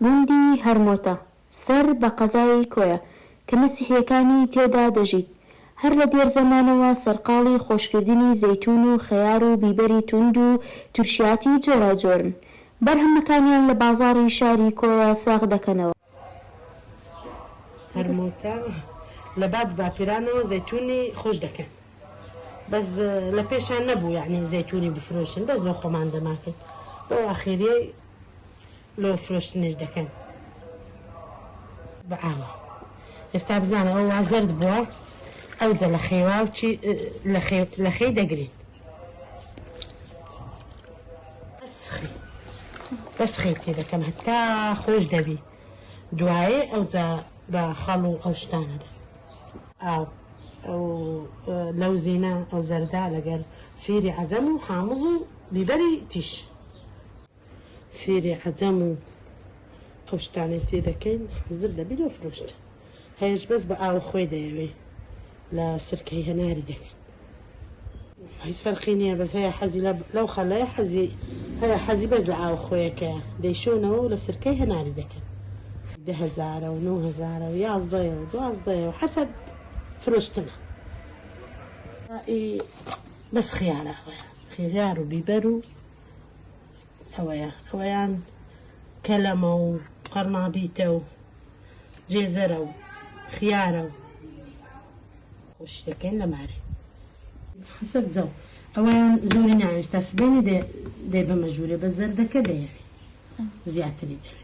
گوندی هەرمۆتە سەر بە قەزای کۆیە کە مەسیحیەکانی تێدا دەژیت. هەر لە دێر زەمانەوە سەرقاڵی خۆشکردنی زەیتون و خەیار و بیبەری توند و تورشیاتی جۆرەجۆرن. بەرهەمەکانیان لە بازاڕی شاری کۆیە ساغ دەکەنەوە. هەرمۆتە لە باب باپیرانەوە زەیتونی خۆش دەکەن، بەس لە پێشان نەبوو یعنی زەیتونی بفرۆشن، بەس لۆ خۆمان دەماکرد بۆ ئاخیریەی لۆ فرۆشتنش دەکەن بە ئاوە. ئێستا بزانە ئەو وا زەرد بووە ئەوجە لە خێوا و لە خێی دەگرین بەس خێ تێ دەکەم هەتا خۆش دەبی، دوایێ ئەوجا بە خەڵ و ئەو شتانەدا ئاو ئەو لەو زینە ئەو زەردا لەگەر سیری عەجەم و حامز و بیبەری تیش، سیری عەجەم و ئەو شتانەی تێ دەکەین حەزر دەبی لۆ فرۆشت. هەیەش بەس بە ئاو خۆی دەیەوێ لە سرکەی هەناری دەکەن، هیچ فەرقی نییە، بەس هەیە حەزی لەو خەڵەیە هەیە حەزی بەس لە ئاو خۆیەکەیە دەیشۆنەوە و لە سرکەی هەناری دەکەن 10,000 و 9,000 و 11 و 12 و حەسەب فرۆشتنە. بەس خیارە خیار و بیبەر و ئەوەیان کەلەمە و قەرمابیتە و جێزەرە و خیارە و خۆشی دەکەین لە مارێ حەسەب جەو. ئەوەیان زۆری ناوێشتا سبێنی دەی بەمە ژوورێ بە زەردەکە دەیەوێ زیاتری دەوێت.